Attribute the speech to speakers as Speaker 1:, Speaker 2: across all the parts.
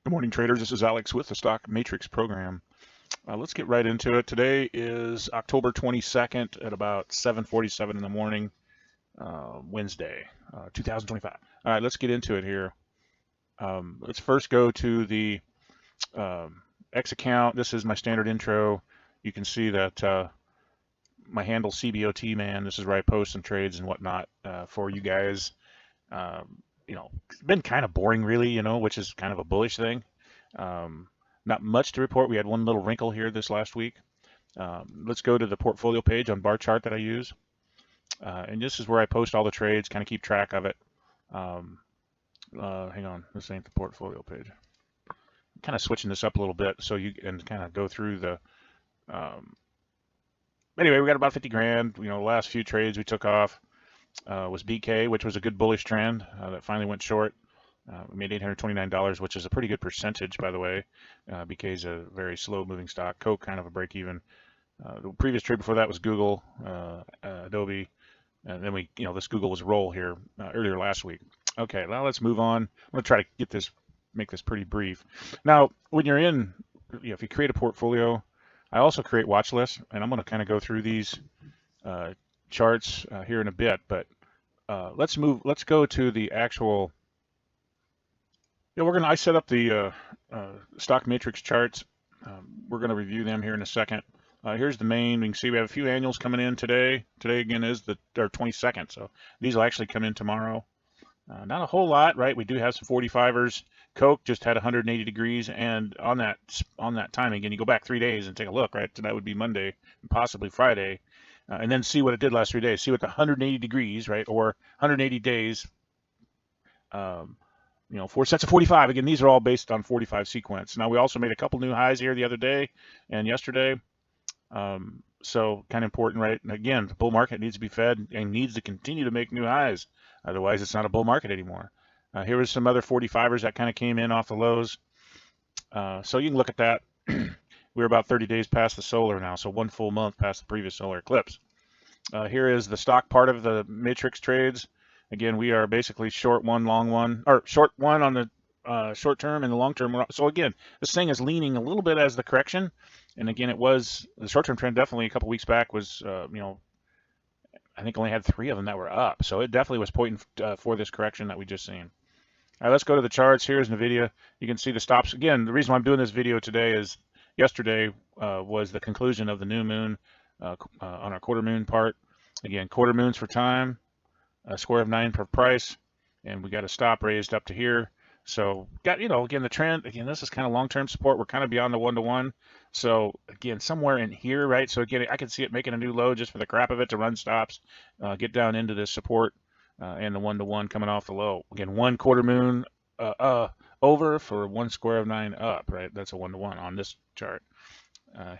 Speaker 1: Good morning, traders. This is Alex with the StockMatrix program. Let's get right into it. Today is October 22nd at about 7:47 in the morning, Wednesday, 2025. All right, let's get into it here. Let's first go to the X account. This is my standard intro. You can see that my handle CBOT man. This is where I post some trades and whatnot for you guys. It's been kind of boring, really, which is kind of a bullish thing. Not much to report. We had one little wrinkle here this last week. Let's go to the portfolio page on bar chart that I use. And this is where I post all the trades, kind of keep track of it. Hang on, this ain't the portfolio page. I'm kind of switching this up a little bit so you can kind of go through the. Anyway, we got about 50 grand. The last few trades we took off was BK, which was a good bullish trend that finally went short. We made $829, which is a pretty good percentage, by the way. BK is a very slow-moving stock. Coke, kind of a break-even. The previous trade before that was Google, Adobe, and then this Google was roll here earlier last week. Okay, now let's move on. I'm going to try to make this pretty brief. Now, when you're in, if you create a portfolio, I also create watch lists, and I'm going to kind of go through these charts here in a bit. But let's go to the actual. I set up the StockMatrix charts. We're gonna review them here in a second. Here's the main. You can see we have a few annuals coming in today. Today again is the 22nd, so these will actually come in tomorrow. Not a whole lot, right? We do have some 45ers. Coke just had 180 degrees, and on that timing, again, you go back 3 days and take a look, right? So that would be Monday and possibly Friday, and then see what it did last 3 days. See what the 180 degrees, right, or 180 days. 4 sets of 45. Again, these are all based on 45 sequence. Now, we also made a couple new highs here the other day and yesterday. So kind of important, right? And again, the bull market needs to be fed and needs to continue to make new highs. Otherwise, it's not a bull market anymore. Here was some other 45ers that kind of came in off the lows. So you can look at that. We're about 30 days past the solar now, so 1 full month past the previous solar eclipse. Here is the stock part of the matrix trades. Again, we are basically short one, long one, or short one on the short term and the long term. So again, this thing is leaning a little bit as the correction. And again, it was the short term trend definitely a couple weeks back was, I think only had 3 of them that were up. So it definitely was pointing for this correction that we just seen. All right, let's go to the charts. Here's NVIDIA. You can see the stops. Again, the reason why I'm doing this video today is yesterday was the conclusion of the new moon on our quarter moon part. Again, quarter moons for time. A square of 9 per price, and we got a stop raised up to here. So got, again, the trend, again, this is kind of long-term support. We're kind of beyond the 1-to-1. So again, somewhere in here, right? So again, I can see it making a new low just for the crap of it to run stops, get down into this support and the 1-to-1 coming off the low. Again, 1 quarter moon over for 1 square of 9 up, right? That's a 1-to-1 on this chart.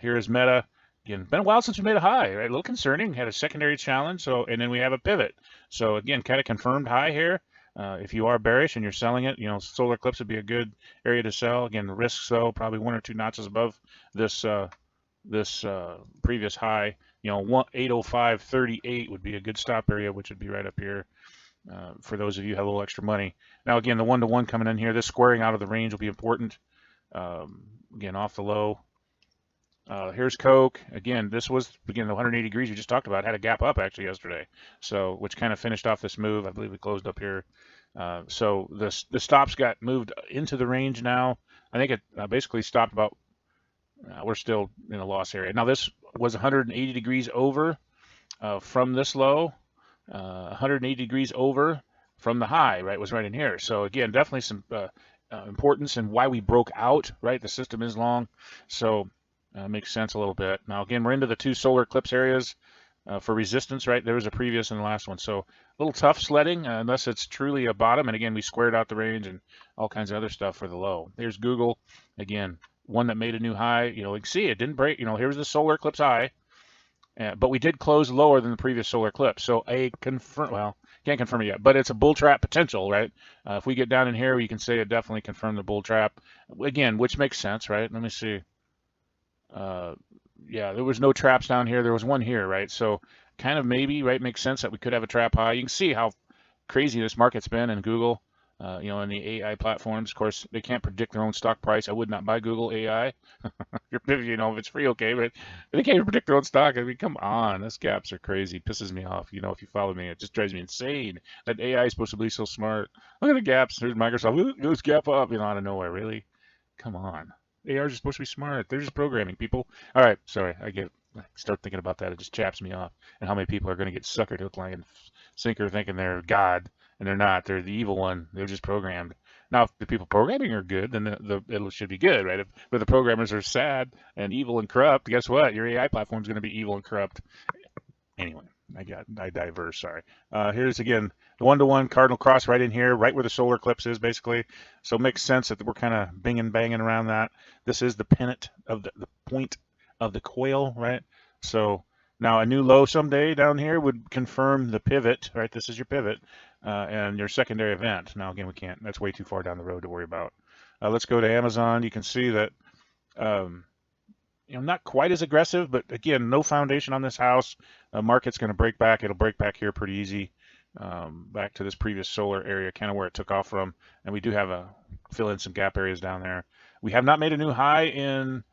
Speaker 1: Here is Meta. Again, been a while since we made a high, right? A little concerning. Had a secondary challenge, and then we have a pivot. So again, kind of confirmed high here. If you are bearish and you're selling it, solar eclipse would be a good area to sell. Again, the risks though probably 1 or 2 notches above this previous high. 805.38 would be a good stop area, which would be right up here. For those of you who have a little extra money. Now again, the 1-to-1 coming in here. This squaring out of the range will be important. Again, off the low. Here's Coke. Again, this was, the 180 degrees we just talked about. Had a gap up actually yesterday, so which kind of finished off this move. I believe we closed up here. So the stops got moved into the range now. I think it basically stopped about, we're still in a loss area. Now this was 180 degrees over from this low, 180 degrees over from the high, right? Was right in here. So again, definitely some importance in why we broke out, right? The system is long, so makes sense a little bit. Now again, we're into the 2 solar eclipse areas for resistance, right? There was a previous and the last one, so a little tough sledding unless it's truly a bottom. And again, we squared out the range and all kinds of other stuff for the low. Here's Google, again, one that made a new high. You can see it didn't break. Here's the solar eclipse high, but we did close lower than the previous solar eclipse. So can't confirm it yet, but it's a bull trap potential, right? If we get down in here, you can say it definitely confirmed the bull trap again, which makes sense, right? Let me see. Yeah, there was no traps down here. There was one here, right? So kind of maybe, right, makes sense that we could have a trap high. You can see how crazy this market's been in Google. In the AI platforms. Of course, they can't predict their own stock price. I would not buy Google AI. If it's free, okay, but they can't even predict their own stock. I mean, come on, those gaps are crazy. Pisses me off. If you follow me, it just drives me insane. That AI is supposed to be so smart. Look at the gaps. There's Microsoft. Look, this gap up, out of nowhere. Really? Come on. AIs are supposed to be smart. They're just programming people. All right, sorry. I start thinking about that. It just chaps me off. And how many people are going to get suckered hook, line, and sinker thinking they're God, and they're not. They're the evil one. They're just programmed. Now, if the people programming are good, then it should be good, right? But the programmers are sad and evil and corrupt. Guess what? Your AI platform is going to be evil and corrupt. Anyway, I diverse. Sorry. Here's again the one-to-one cardinal cross right in here, right where the solar eclipse is, basically. So it makes sense that we're kind of banging around that. This is the pennant of the point of the coil, right? So now a new low someday down here would confirm the pivot, right? This is your pivot and your secondary event. Now again, we can't. That's way too far down the road to worry about. Let's go to Amazon. You can see that. Um, not quite as aggressive, but again, no foundation on this house. Market's going to break back. It'll break back here pretty easy, back to this previous solar area, kind of where it took off from. And we do have fill in some gap areas down there. We have not made a new high in,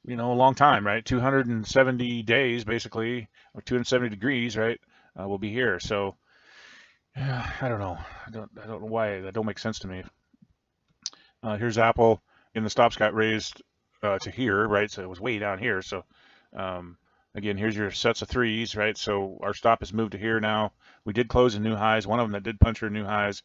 Speaker 1: a long time, right? 270 days, basically, or 270 degrees, right? We'll be here. So, I don't know. I don't know why that don't make sense to me. Here's Apple, and the stops got raised to here, right? So it was way down here. So again, here's your sets of threes, right? So our stop has moved to here now. We did close in new highs. One of them that did punch her new highs.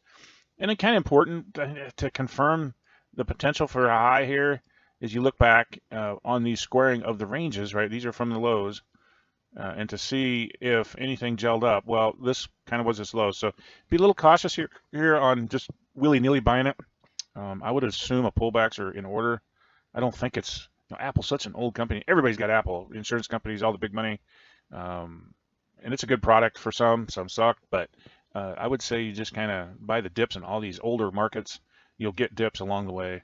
Speaker 1: And it's kind of important to confirm the potential for a high here is you look back on these squaring of the ranges, right? These are from the lows. And to see if anything gelled up. Well, this kind of was its low. So be a little cautious here on just willy-nilly buying it. I would assume a pullbacks are in order. I don't think it's, Apple's such an old company. Everybody's got Apple, insurance companies, all the big money. And it's a good product for some suck, but I would say you just kind of buy the dips in all these older markets. You'll get dips along the way.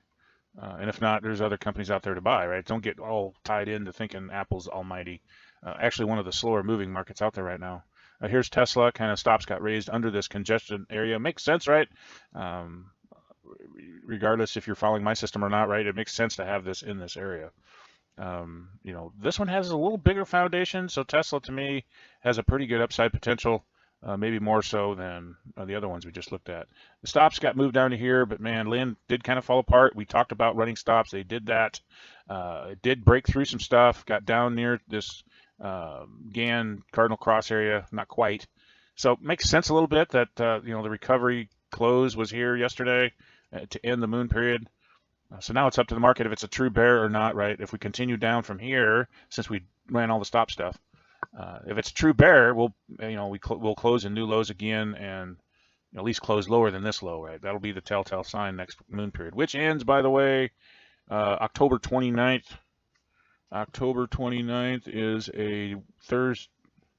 Speaker 1: And if not, there's other companies out there to buy, right? Don't get all tied into thinking Apple's almighty. Actually, one of the slower moving markets out there right now. Here's Tesla, kind of stops got raised under this congestion area. Makes sense, right? Regardless if you're following my system or not, right? It makes sense to have this in this area. This one has a little bigger foundation, so Tesla to me has a pretty good upside potential, maybe more so than the other ones we just looked at. The stops got moved down to here, but man, Lynn did kind of fall apart. We talked about running stops. They did that. It did break through some stuff, got down near this Gann Cardinal Cross area, not quite. So it makes sense a little bit that the recovery close was here yesterday to end the moon period. So now it's up to the market if it's a true bear or not, right? If we continue down from here, since we ran all the stop stuff, if it's a true bear, we'll close in new lows again and at least close lower than this low, right? That'll be the telltale sign next moon period, which ends, by the way, October 29th. October 29th is a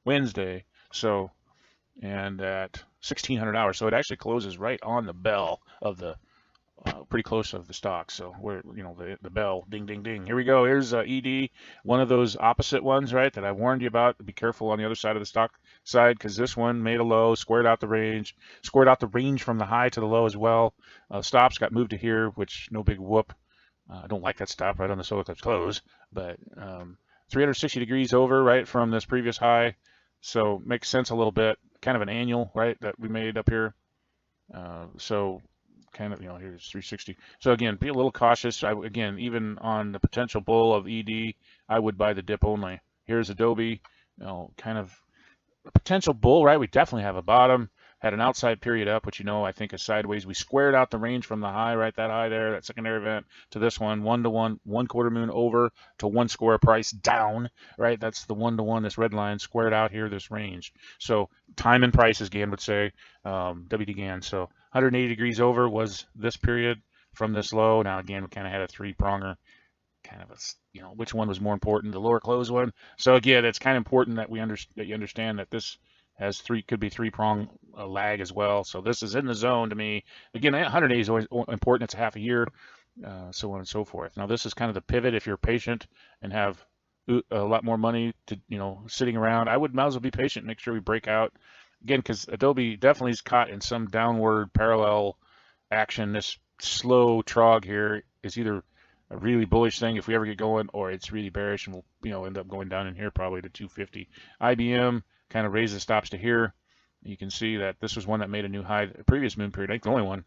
Speaker 1: Wednesday, so, and at 1600 hours, so it actually closes right on the bell of the pretty close of the stock. So we're, the bell, ding, ding, ding. Here we go. Here's ED, one of those opposite ones, right, that I warned you about. Be careful on the other side of the stock side, because this one made a low, squared out the range from the high to the low as well. Stops got moved to here, which no big whoop. I don't like that stop right on the solar eclipse close, but 360 degrees over, right, from this previous high. So makes sense a little bit. Kind of an annual, right, that we made up here. So kind of, here's 360. So again, be a little cautious. Again, even on the potential bull of ED, I would buy the dip only. Here's Adobe, kind of a potential bull, right? We definitely have a bottom. Had an outside period up, which I think is sideways. We squared out the range from the high, right? That high there, that secondary event to this one, 1-to-1, 1/4 moon over to 1 square price down, right? That's the 1-to-1, this red line squared out here, this range. So time and price, as Gann would say, WD Gann. So 180 degrees over was this period from this low. Now again, we kind of had a three-pronger, kind of a, which one was more important, the lower close one. So again, it's kind of important that you understand that this has could be three-prong lag as well. So this is in the zone to me. Again, 100 days is always important. It's a half a year, so on and so forth. Now this is kind of the pivot. If you're patient and have a lot more money to sitting around, I might as well be patient. Make sure we break out again, because Adobe definitely is caught in some downward parallel action. This slow trog here is either a really bullish thing if we ever get going, or it's really bearish and we'll end up going down in here probably to 250. IBM kind of raised the stops to here. You can see that this was one that made a new high the previous moon period. I think the only one.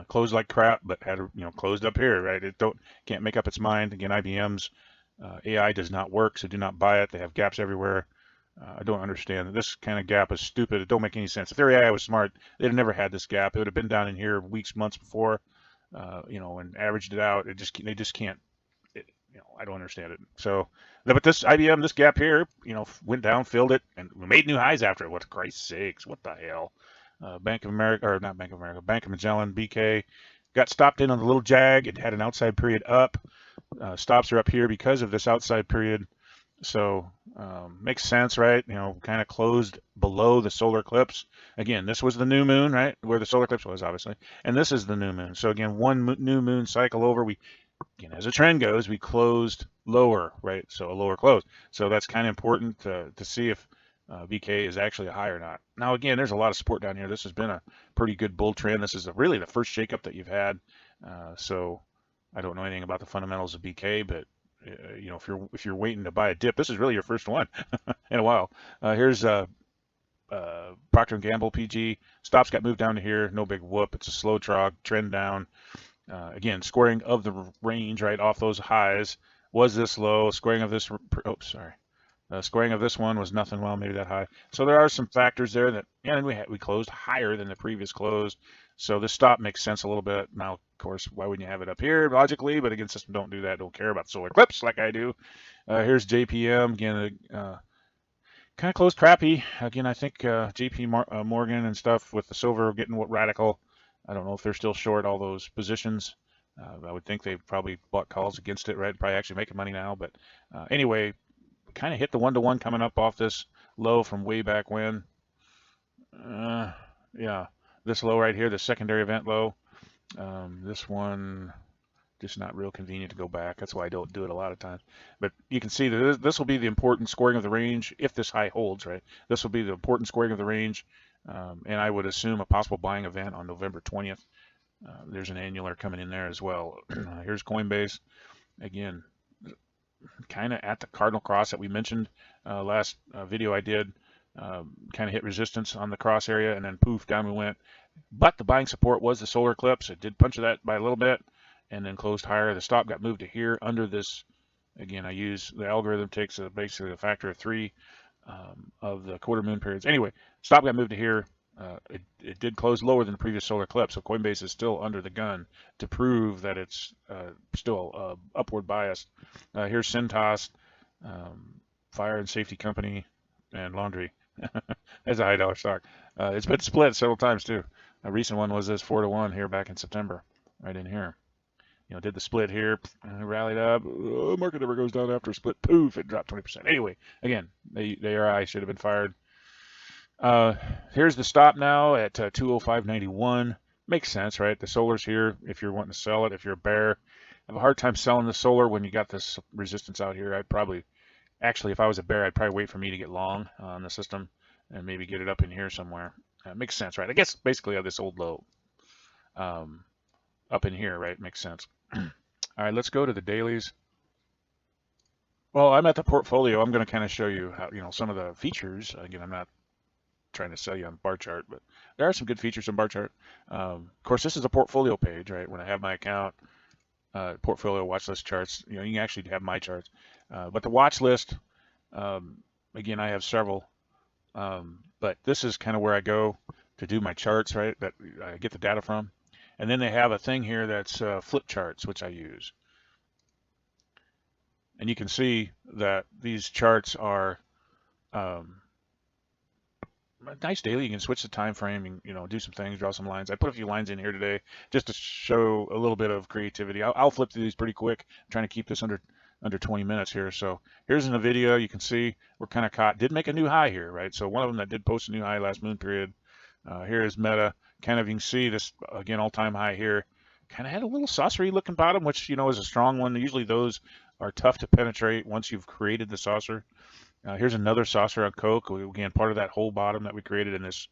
Speaker 1: Closed like crap, but had closed up here, right? It can't make up its mind. Again, IBM's AI does not work, so do not buy it. They have gaps everywhere. I don't understand. This kind of gap is stupid. It don't make any sense. If their AI was smart, they'd have never had this gap. It would have been down in here weeks, months before, and averaged it out. They just can't. I don't understand it. So, but this IBM, this gap here, went down, filled it, and we made new highs after it. What Christ's sakes? What the hell? Bank of America, or not Bank of America, Bank of Magellan, BK, got stopped in on the little jag. It had an outside period up. Stops are up here because of this outside period. So makes sense, right? Kind of closed below the solar eclipse. Again, this was the new moon, right? Where the solar eclipse was, obviously. And this is the new moon. So again, one new moon cycle over, again, as a trend goes, we closed lower, right? So a lower close. So that's kind of important to see if VK is actually a high or not. Now, again, there's a lot of support down here. This has been a pretty good bull trend. This is really the first shakeup that you've had. So I don't know anything about the fundamentals of BK, but if you're waiting to buy a dip, this is really your first one in a while. Here's Procter & Gamble PG. Stops got moved down to here. No big whoop. It's a slow trend down. Again, squaring of the range right off those highs was this low. Squaring of this. Squaring of this one was nothing. Well, maybe that high. So there are some factors there that, and we closed higher than the previous close. So this stop makes sense a little bit. Now, of course, why wouldn't you have it up here logically? But again, system don't do that. Don't care about solar eclipse like I do. Here's JPM again. Kind of closed crappy. Again, I think JP Morgan and stuff with the silver getting radical. I don't know if they're still short all those positions. I would think they probably bought calls against it, right? Probably actually making money now. But anyway, kind of hit the 1-to-1 coming up off this low from way back when. Yeah, this low right here, the secondary event low. This one, just not real convenient to go back. That's why I don't do it a lot of times. But you can see that this will be the important squaring of the range if this high holds, right? This will be the important squaring of the range. And I would assume a possible buying event on November 20th. There's an annular coming in there as well. Here's Coinbase. Again, kind of at the cardinal cross that we mentioned last video I did. Kind of hit resistance on the cross area and then poof, down we went. But the buying support was the solar eclipse. It did punch that by a little bit and then closed higher. The stop got moved to here under this. Again, I use the algorithm, takes basically a factor of 3 of the quarter moon periods. Anyway, stop got moved to here. It did close lower than the previous solar eclipse, so Coinbase is still under the gun to prove that it's still upward biased. Here's Cintas, fire and safety company, and laundry. That's a high dollar stock. It's been split several times too. A recent one was this 4-to-1 here back in September, right in here. Did the split here, rallied up. Market never goes down after a split. Poof, it dropped 20%. Anyway, again, the ARI should have been fired. Here's the stop now at 205.91. Makes sense, right? The solar's here if you're wanting to sell it. If you're a bear, I have a hard time selling the solar when you got this resistance out here. Actually, if I was a bear, I'd probably wait for me to get long on the system and maybe get it up in here somewhere. Makes sense, right? I guess basically of this old low up in here, right? Makes sense. All right, let's go to the dailies. Well, I'm at the portfolio. I'm going to kind of show you how, some of the features. Again, I'm not trying to sell you on bar chart, but there are some good features on bar chart. Of course, this is a portfolio page, right? When I have my account, portfolio watch list charts, you can actually have my charts. But the watch list, again, I have several, but this is kind of where I go to do my charts, right? That I get the data from. And then they have a thing here that's flip charts, which I use. And you can see that these charts are nice daily. You can switch the time frame and do some things, draw some lines. I put a few lines in here today just to show a little bit of creativity. I'll flip through these pretty quick. I'm trying to keep this under 20 minutes here. So here's in the video, you can see we're kind of caught. Did make a new high here, right? So one of them that did post a new high last moon period. Here is Meta. Kind of, you can see this again, all-time high here. Kind of had a little saucery looking bottom, which is a strong one. Usually those are tough to penetrate once you've created the saucer. Here's another saucer on Coke. Again, part of that whole bottom that we created in this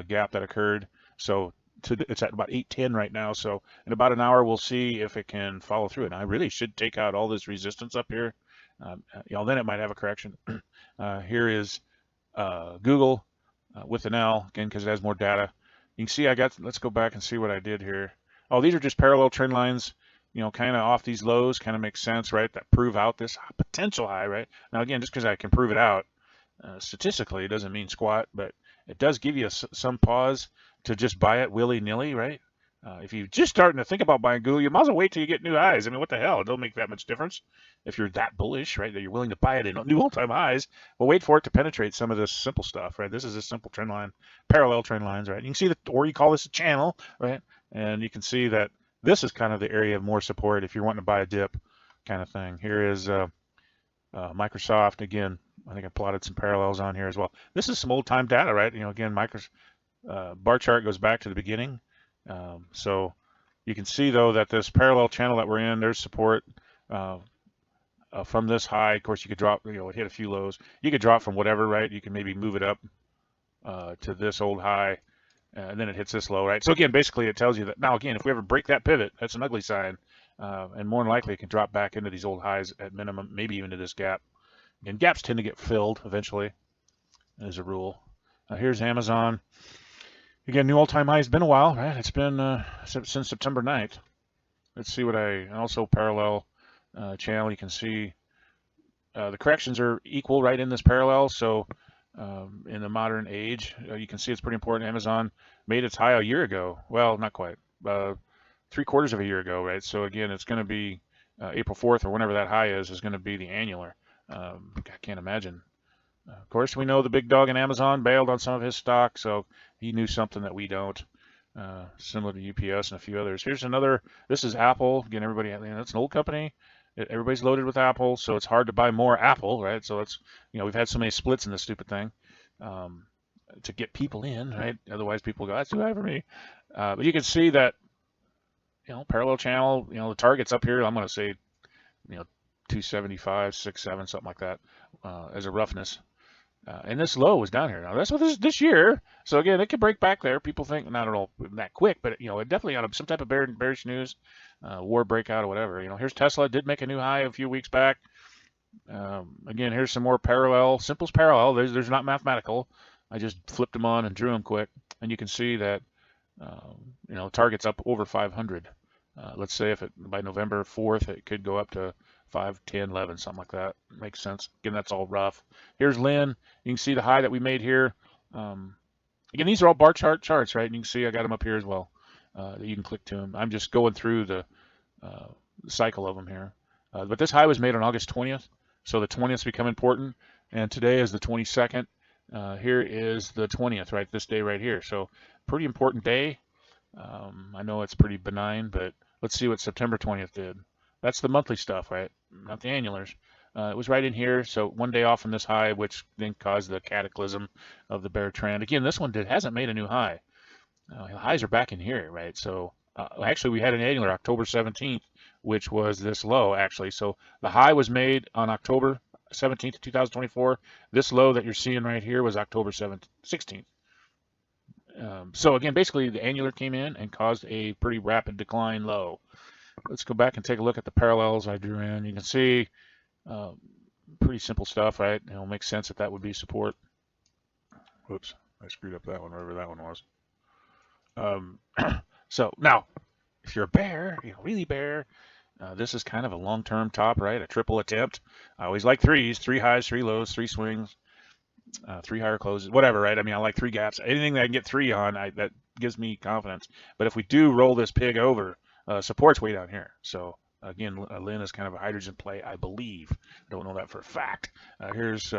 Speaker 1: gap that occurred. So it's at about 810 right now. So in about an hour, we'll see if it can follow through it. And I really should take out all this resistance up here. Then it might have a correction. Here is Google with an L again because it has more data. You can see let's go back and see what I did here. Oh, these are just parallel trend lines, kind of off these lows, kind of makes sense, right? That prove out this potential high, right? Now, again, just because I can prove it out statistically, it doesn't mean squat, but it does give you some pause to just buy it willy-nilly, right? If you're just starting to think about buying Google, you might as well wait till you get new highs. I mean, what the hell? It don't make that much difference if you're that bullish, right? That you're willing to buy it in new all-time highs. Well, wait for it to penetrate some of this simple stuff, right? This is a simple trend line, parallel trend lines, right? You can see that, or you call this a channel, right? And you can see that this is kind of the area of more support if you're wanting to buy a dip kind of thing. Here is Microsoft. Again, I think I plotted some parallels on here as well. This is some old-time data, right? Again, bar chart goes back to the beginning. So you can see, though, that this parallel channel that we're in, there's support from this high. Of course, you could drop, it hit a few lows. You could drop from whatever, right? You can maybe move it up to this old high, and then it hits this low, right? So again, basically it tells you that, now again, if we ever break that pivot, that's an ugly sign. And more than likely it can drop back into these old highs at minimum, maybe even to this gap. And gaps tend to get filled eventually, as a rule. Here's Amazon. Again, new all-time high. Has been a while, right? It's been since September 9th. Let's see what also parallel channel. You can see the corrections are equal right in this parallel. So in the modern age, you can see it's pretty important. Amazon made its high a year ago. Well, not quite. 3/4 of a year ago, right? So again, it's going to be April 4th or whenever that high is going to be the annular. I can't imagine. Of course, we know the big dog in Amazon bailed on some of his stock, so he knew something that we don't, similar to UPS and a few others. Here's another. This is Apple. Again, everybody, that's an old company. Everybody's loaded with Apple, so it's hard to buy more Apple, right? So it's, we've had so many splits in this stupid thing to get people in, right? Otherwise, people go, that's too high for me. But you can see that, parallel channel, the target's up here. I'm going to say, 275, 67, something like that, as a roughness. And this low was down here. Now that's what this year. So again, it could break back there. People think not at all that quick, but it definitely on some type of bearish news, war breakout or whatever. Here's Tesla. Did make a new high a few weeks back. Again, here's some more parallel. Simple's parallel. There's not mathematical. I just flipped them on and drew them quick, and you can see that target's up over 500. Let's say if by November 4th it could go up to 5, 10, 11, something like that. Makes sense. Again, that's all rough. Here's Lynn. You can see the high that we made here. Again, these are all bar charts, right? And you can see I got them up here as well. You can click to them. I'm just going through the cycle of them here. But this high was made on August 20th, so the 20th's become important. And today is the 22nd. Here is the 20th, right? This day right here. So pretty important day. I know it's pretty benign, but let's see what September 20th did. That's the monthly stuff, right? Not the annulars. It was right in here, so one day off from this high, which then caused the cataclysm of the bear trend. Again, this one hasn't made a new high. The highs are back in here, right? So actually, we had an annular October 17th, which was this low, actually. So the high was made on October 17th, 2024. This low that you're seeing right here was October 16th. So again, basically, the annular came in and caused a pretty rapid decline low. Let's go back and take a look at the parallels I drew in. You can see pretty simple stuff, right? Makes sense that would be support. Whoops, I screwed up that one, wherever that one was. So now, if you're a bear, really bear, this is kind of a long-term top, right? A triple attempt. I always like threes, 3 highs, 3 lows, 3 swings, 3 higher closes, whatever, right? I mean, I like 3 gaps. Anything that I can get 3 on, that gives me confidence. But if we do roll this pig over, support's way down here. So again, Lynn is kind of a hydrogen play, I believe. I don't know that for a fact. Here's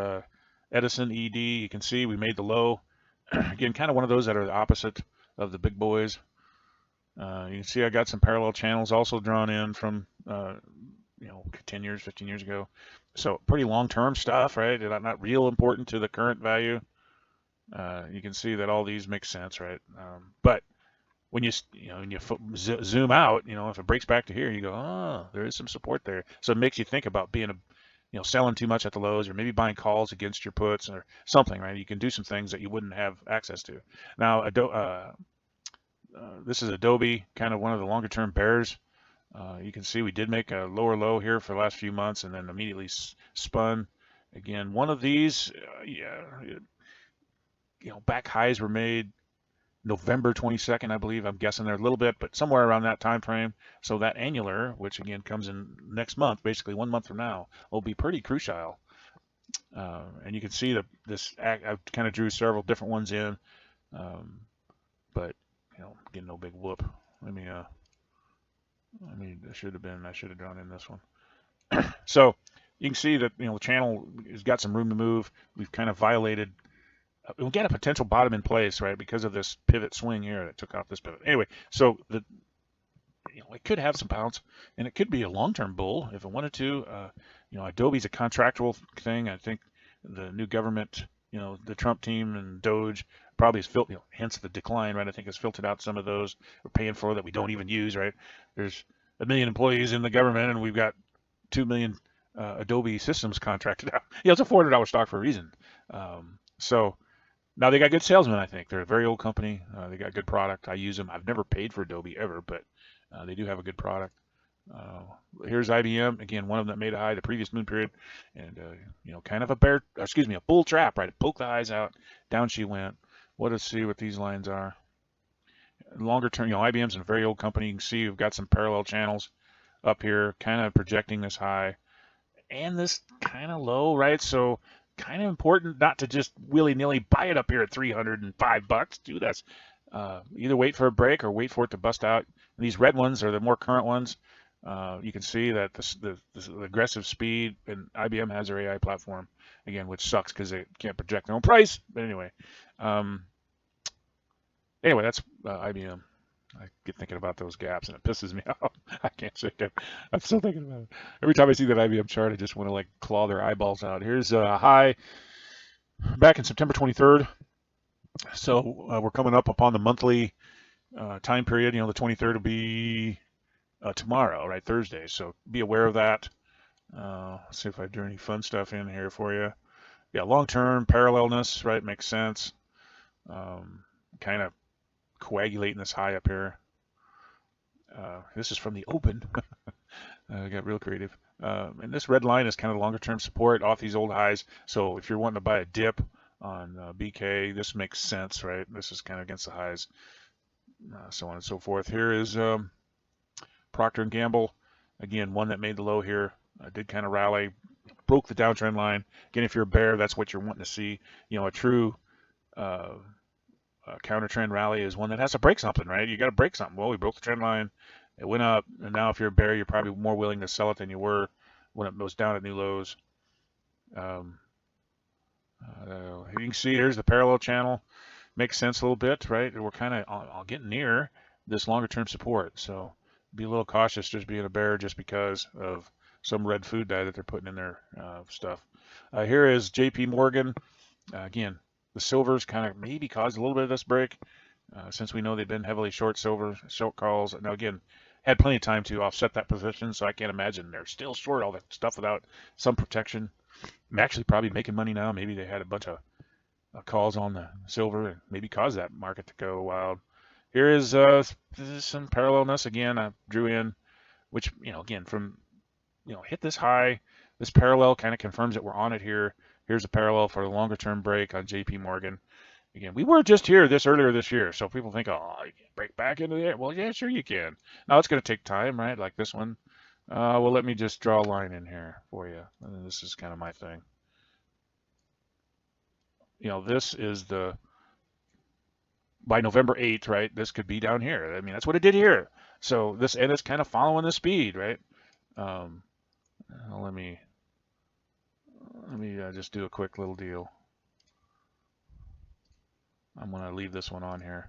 Speaker 1: Edison ED. You can see we made the low. Again, kind of one of those that are the opposite of the big boys. You can see I got some parallel channels also drawn in from 10 years, 15 years ago. So pretty long-term stuff, right? Not real important to the current value. You can see that all these make sense, right? But when you zoom out, if it breaks back to here, you go, oh, there is some support there. So it makes you think about being selling too much at the lows, or maybe buying calls against your puts or something, right? You can do some things that you wouldn't have access to. Now, This is Adobe, kind of one of the longer term bears. You can see we did make a lower low here for the last few months and then immediately spun. Again, one of these, yeah, back highs were made November 22nd, I believe. I'm guessing there a little bit, but somewhere around that time frame. So that annular, which again comes in next month, basically 1 month from now, will be pretty crucial. And you can see that I kind of drew several different ones in, but getting no big whoop. I should have drawn in this one. So you can see that the channel has got some room to move. We've kind of violated. We'll get a potential bottom in place, right, because of this pivot swing here that took off this pivot. Anyway, so it could have some bounce, and it could be a long-term bull if it wanted to. Adobe's a contractual thing. I think the new government, the Trump team and Doge probably has filtered, hence the decline, right? I think has filtered out some of those we're paying for that we don't even use, right? There's 1 million employees in the government, and we've got 2 million Adobe systems contracted out. It's a $400 stock for a reason. So now they got good salesmen, I think. They're a very old company. They got good product. I use them. I've never paid for Adobe ever, but they do have a good product. Here's IBM, again, one of them that made a high the previous moon period, and kind of a bull trap, right? It poked the highs out, down she went. Let's see what these lines are. Longer term, IBM's a very old company. You can see we've got some parallel channels up here, kind of projecting this high and this kind of low, right? So kind of important not to just willy-nilly buy it up here at $305. Do this. Either wait for a break or wait for it to bust out. These red ones are the more current ones. You can see that the aggressive speed, and IBM has their AI platform, again, which sucks because they can't project their own price. But anyway, that's IBM. I get thinking about those gaps, and it pisses me off. I can't shake it. I'm still thinking about it. Every time I see that IBM chart, I just want to claw their eyeballs out. Here's a high back in September 23rd. So we're coming up upon the monthly time period. The 23rd will be tomorrow, right? Thursday. So be aware of that. Let's see if I drew any fun stuff in here for you. Yeah, long-term parallelness, right? Makes sense. Kind of coagulating this high up here. This is from the open. I got real creative. And this red line is kind of longer-term support off these old highs. So if you're wanting to buy a dip on BK, this makes sense, right? This is kind of against the highs, so on and so forth. Here is Procter & Gamble, again, one that made the low here, did kind of rally, broke the downtrend line. Again, if you're a bear, that's what you're wanting to see. A true counter trend rally is one that has to break something, right? You got to break something. Well, we broke the trend line, it went up, and now if you're a bear, you're probably more willing to sell it than you were when it goes down at new lows. You can see here's the parallel channel. Makes sense a little bit, right? We're kind of getting near this longer term support, so be a little cautious just being a bear just because of some red food dye that they're putting in their stuff. Here is JP Morgan. Again, the silvers kind of maybe caused a little bit of this break, since we know they've been heavily short silver, short calls. Now again, had plenty of time to offset that position, so I can't imagine they're still short all that stuff without some protection. I'm actually probably making money now. Maybe they had a bunch of calls on the silver and maybe caused that market to go wild. Here is some parallelness again. I drew in, which again from hit this high. This parallel kind of confirms that we're on it here. Here's a parallel for a longer term break on JP Morgan. Again, we were just here earlier this year, so people think, oh, you can't break back into there. Well, yeah, sure you can. Now it's going to take time, right? Like this one. Well, let me just draw a line in here for you. This is kind of my thing. This is by November 8th, right? This could be down here. I mean, that's what it did here. So this, and it's kind of following the speed, right? Let me just do a quick little deal. I'm going to leave this one on here.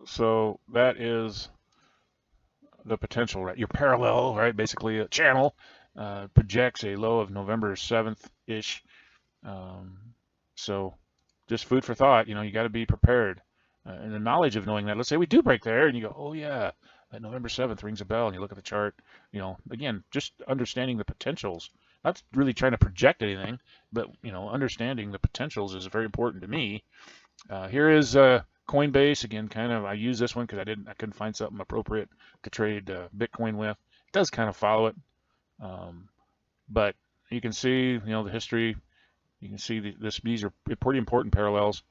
Speaker 1: So that is the potential, right? Your parallel, right? Basically a channel projects a low of November 7th-ish. So just food for thought, you got to be prepared. And the knowledge of knowing that, let's say we do break there and you go, oh yeah, that November 7th rings a bell, and you look at the chart, again, just understanding the potentials not really trying to project anything, but understanding the potentials is very important to me. Here is Coinbase again. Kind of, I use this one because I couldn't find something appropriate to trade Bitcoin with. It does kind of follow it, but you can see the history. You can see these are pretty important parallels.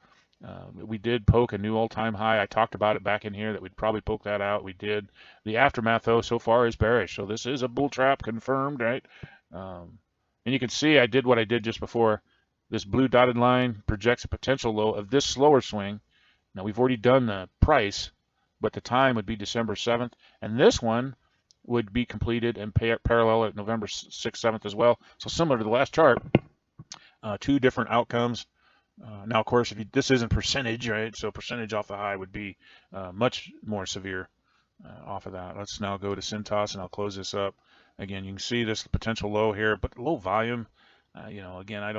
Speaker 1: We did poke a new all-time high. I talked about it back in here that we'd probably poke that out. We did. The aftermath, though, so far is bearish. So this is a bull trap confirmed, right? And you can see I did what I did just before. This blue dotted line projects a potential low of this slower swing. Now, we've already done the price, but the time would be December 7th. And this one would be completed and parallel at November 6th, 7th as well. So similar to the last chart, two different outcomes. Now, of course, this isn't percentage, right? So percentage off the high would be much more severe off of that. Let's now go to Cintas, and I'll close this up. Again, you can see this potential low here, but low volume. Again, I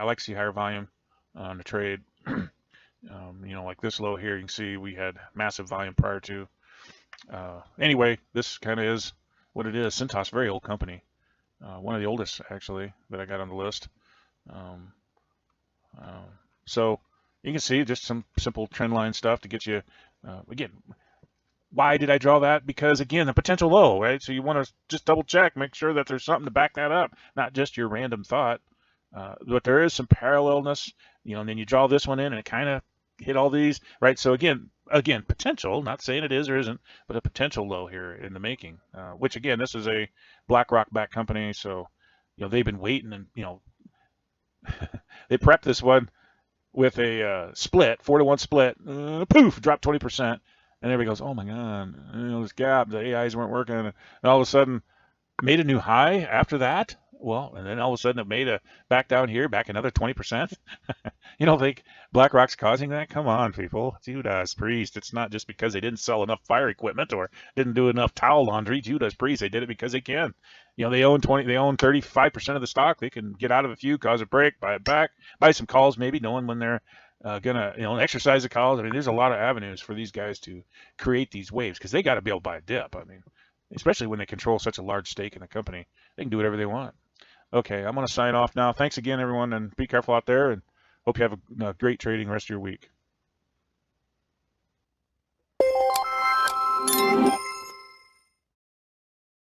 Speaker 1: like to see higher volume on the trade. Like this low here, you can see we had massive volume prior to. Anyway, this kind of is what it is. Cintas, very old company. One of the oldest, actually, that I got on the list. So you can see just some simple trend line stuff to get you, again, why did I draw that? Because, again, the potential low, right? So you want to just double check, make sure that there's something to back that up, not just your random thought. But there is some parallelness, and then you draw this one in and it kind of hit all these, right? So again, potential, not saying it is or isn't, but a potential low here in the making, which again, this is a BlackRock backed company. So, they've been waiting and, they prepped this one with a split, 4-to-1 split, poof, dropped 20%. And everybody goes, oh my God, this gap, the AIs weren't working. And all of a sudden made a new high after that. Well, and then all of a sudden it made a back down here, back another 20%. You don't think BlackRock's causing that? Come on, people. Judas Priest. It's not just because they didn't sell enough fire equipment or didn't do enough towel laundry. Judas Priest. They did it because they can. They own 35% of the stock. They can get out of a few, cause a break, buy it back, buy some calls, maybe knowing when they're gonna exercise the calls. I mean, there's a lot of avenues for these guys to create these waves because they got to be able to buy a dip. I mean, especially when they control such a large stake in the company, they can do whatever they want. Okay, I'm going to sign off now. Thanks again, everyone, and be careful out there, and hope you have a great trading rest of your week.